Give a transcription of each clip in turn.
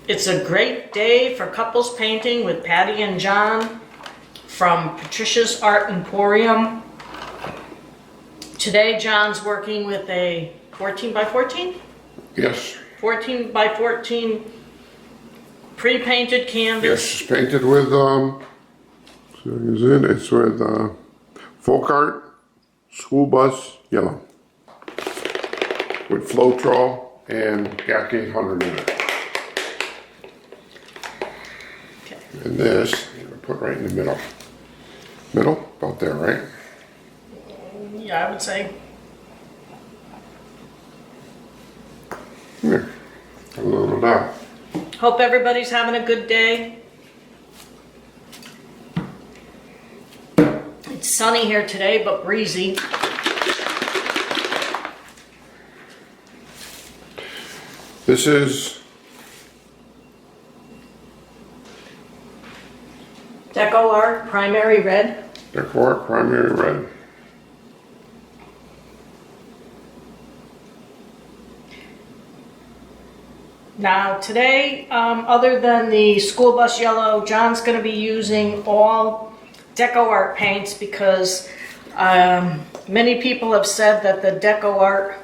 It's a great day for couples painting with Patty and John from Patricia's Art Emporium. Today John's working with a 14 by 14? Yes. 14 by 14 pre-painted canvas. Yes, it's painted with, it's with Folk Art School Bus Yellow with Floetrol and GAC 800 in it. Okay. And this, I'm gonna put right in the middle. Middle? About there, right? Yeah, I would say. Here, a little down. Hope everybody's having a good day. It's sunny here today, but breezy. This is DecoArt Primary Red. DecoArt Primary Red. Now today, other than the school bus yellow, John's going to be using all DecoArt paints because many people have said that the DecoArt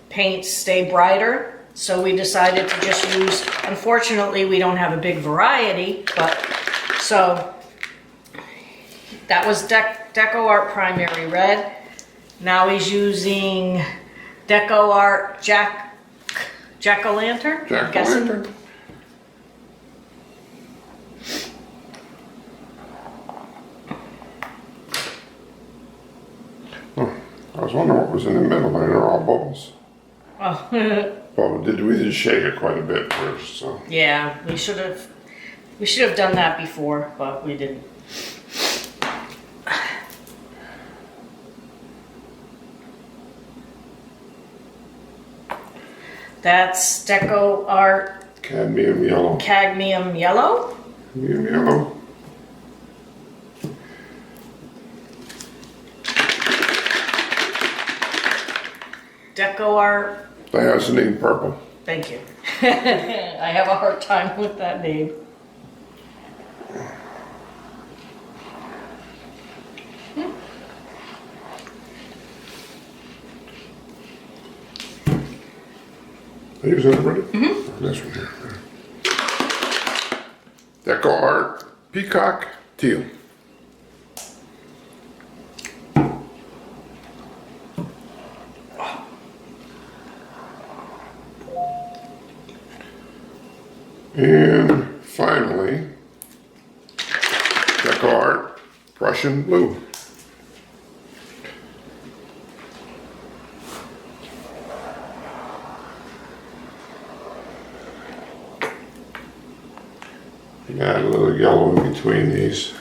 paints stay brighter. So we decided to just use, unfortunately we don't have a big variety, but so that was DecoArt Primary Red. Now he's using DecoArt Jack-o'-lantern? Jack-o'-lantern. Oh, I was wondering what was in the middle. They're all bubbles. Oh. Well, we did shake it quite a bit first, so. Yeah, we should have done that before, but we didn't. That's DecoArt Cadmium yellow. Cadmium Yellow. Cadmium yellow. DecoArt. Diazonine purple. Thank you. I have a hard time with that name. Are you using it already? Mm-hmm. This one here. DecoArt Peacock Teal. And finally, DecoArt Prussian Blue. Add a little yellow in between these.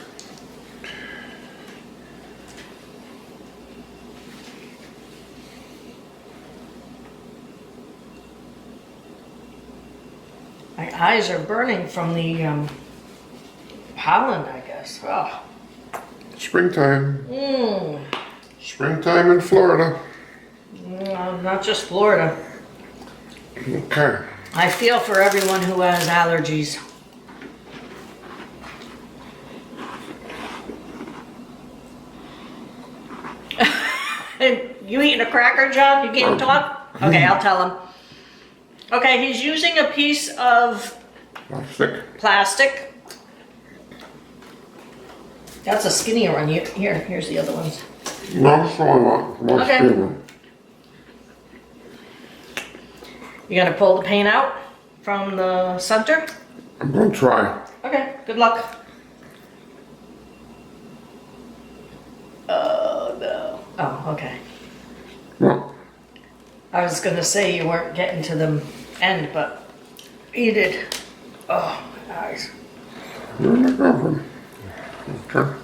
My eyes are burning from the pollen, I guess. Oh. Springtime. Springtime in Florida. Not just Florida. Okay. I feel for everyone who has allergies. You eating a cracker, John? You can't talk? Okay, I'll tell him. Okay, he's using a piece of plastic. That's a skinnier one. Here's the other ones. No, it's only one. Okay. You gonna pull the paint out from the center? I'm gonna try. Okay, good luck. Oh, no. Oh, okay. No. I was gonna say you weren't getting to the end, but you did. Oh, my eyes. Where did I go from? Okay.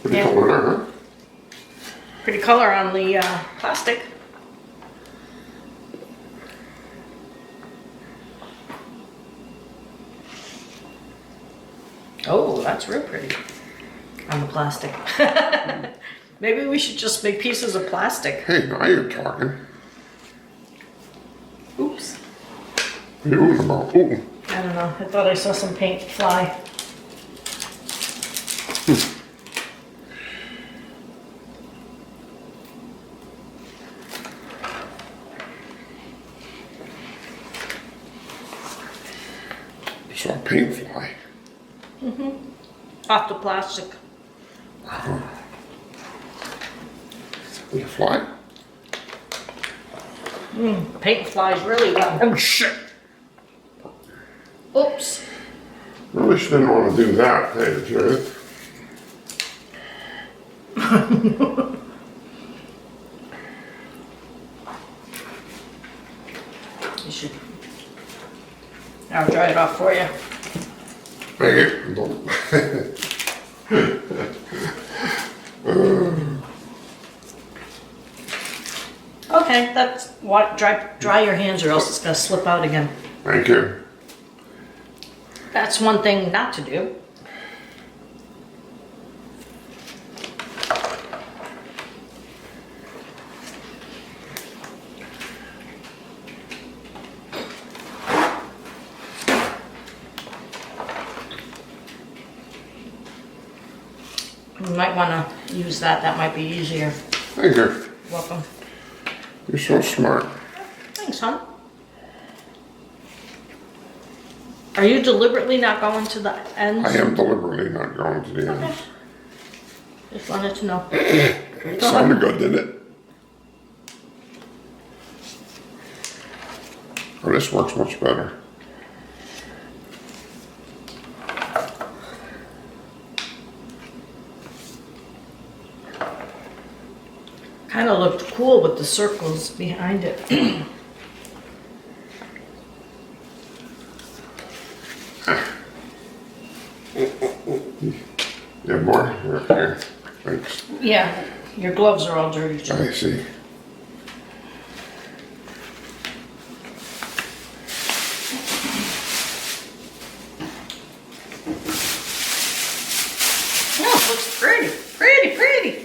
Pretty color there, huh? Pretty color on the plastic. Oh, that's real pretty. On the plastic. Maybe we should just make pieces of plastic. Hey, now you're talking. Oops. What are you oohing about? Ooh. I don't know. I thought I saw some paint fly. Saw paint fly. Off the plastic. Did it fly? Paint flies really well. Oh shit! Oops. Really didn't want to do that, to tell you the truth. You should. I'll dry it off for you. Thank you. Don't. Okay, that's what. Dry your hands, or else it's gonna slip out again. Thank you. That's one thing not to do. You might want to use that. That might be easier. Thank you. Welcome. You're so smart. Thanks, hon. Are you deliberately not going to the ends? I am deliberately not going to the ends. Just wanted to know. It sounded good, didn't it? Oh, this works much better. Kind of looked cool with the circles behind it. Yeah, more? Here. Thanks. Yeah, your gloves are all dirty too. I see. Oh, looks pretty, pretty, pretty.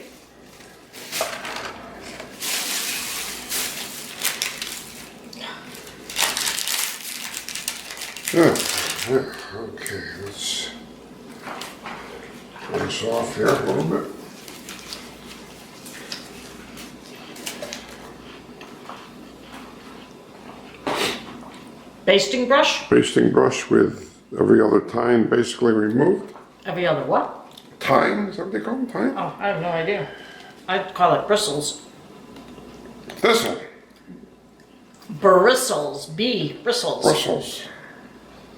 Okay, let's pull this off here a little bit. Basting brush? Basting brush with every other tine basically removed. Every other what? Tine, is that what they call them? Tine? Oh, I have no idea. I'd call it bristles. This one. Bristles. Bristles. Bristles.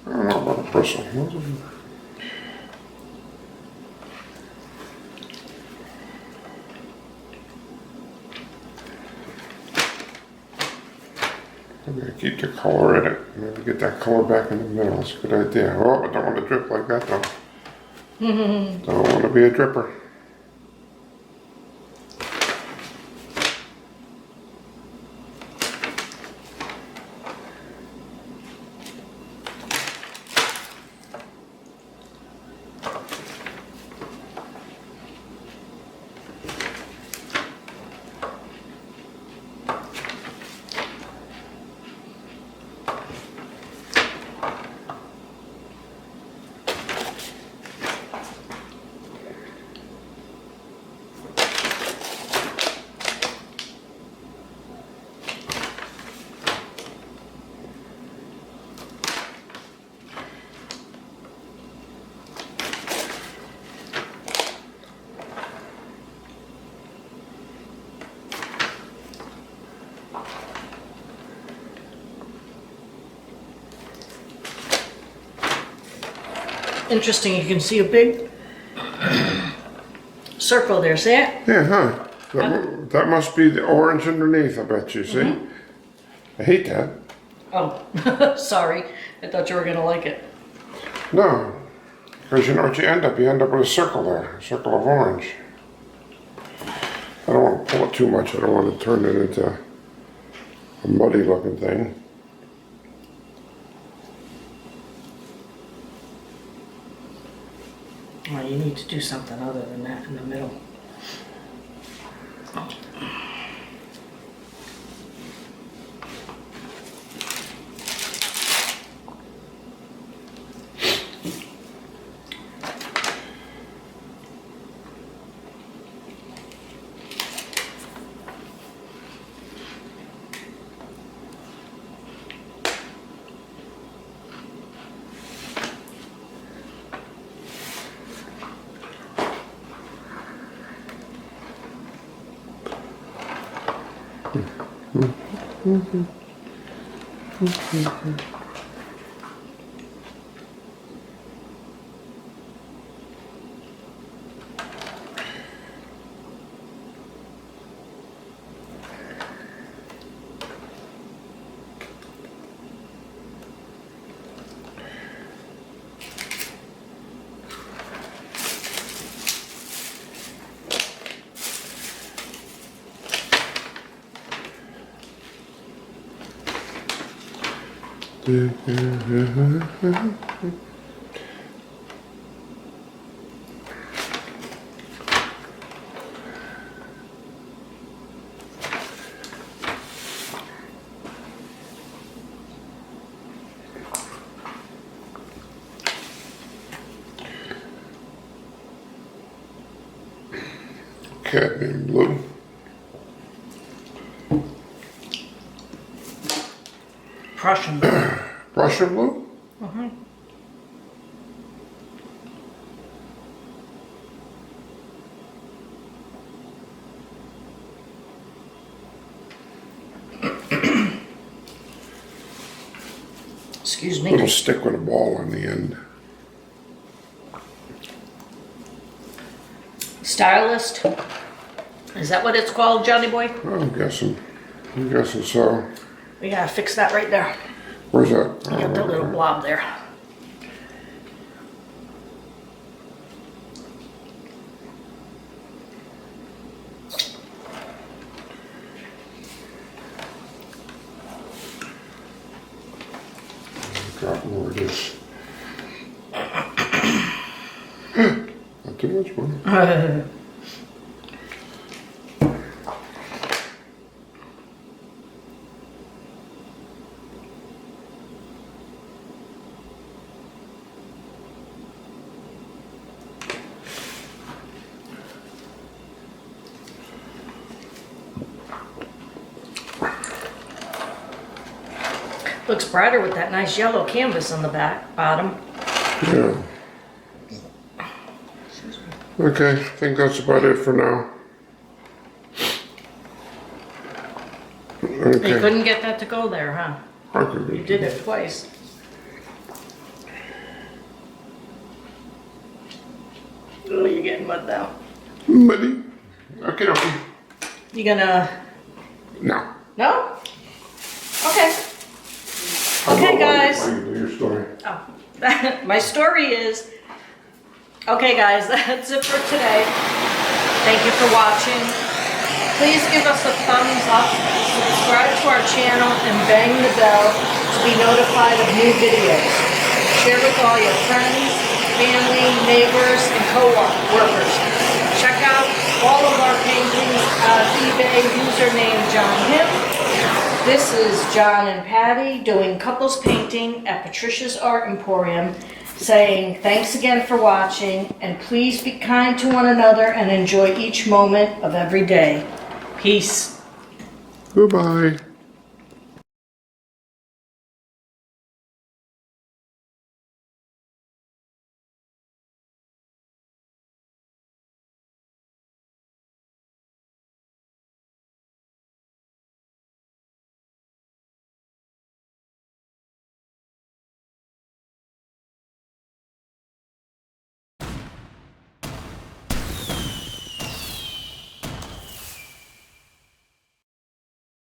I don't know about a bristle. Maybe keep the color in it. Maybe get that color back in the middle. That's a good idea. Oh, I don't want to drip like that though. Don't want to be a dripper. Interesting, you can see a big circle there, see it? Yeah, huh? That must be the orange underneath, I bet you, see? I hate that. Oh, sorry. I thought you were gonna like it. No, because you know what you end up? You end up with a circle there, a circle of orange. I don't want to pull it too much. I don't want to turn it into a muddy looking thing. Well, you need to do something other than that in the middle. Cadmium blue. Prussian blue. Prussian blue? Mm-hmm. Excuse me. Little stick with a ball on the end. Stylist. Is that what it's called, Johnny boy? I'm guessing so. We gotta fix that right there. Where's that? You got the little blob there. Got more of this. Not too much money. Looks brighter with that nice yellow canvas on the bottom. Yeah. Okay, I think that's about it for now. You Okay. couldn't get that to go there, huh? I could You did it twice. Oh, you're getting mud now. Muddy. Okay, okay. You gonna... No. No? Okay. Okay, guys. Why you do your story? Oh. My story is... Okay, guys, that's it for today. Thank you for watching. Please give us a thumbs up, subscribe to our channel, and bang the bell to be notified of new videos. Share with all your friends, family, neighbors, and co-workers. Check out all of our paintings on eBay, username John Hip. This is John and Patty doing couples painting at Patricia's Art Emporium, saying thanks again for watching, and please be kind to one another and enjoy each moment of every day. Peace. Goodbye.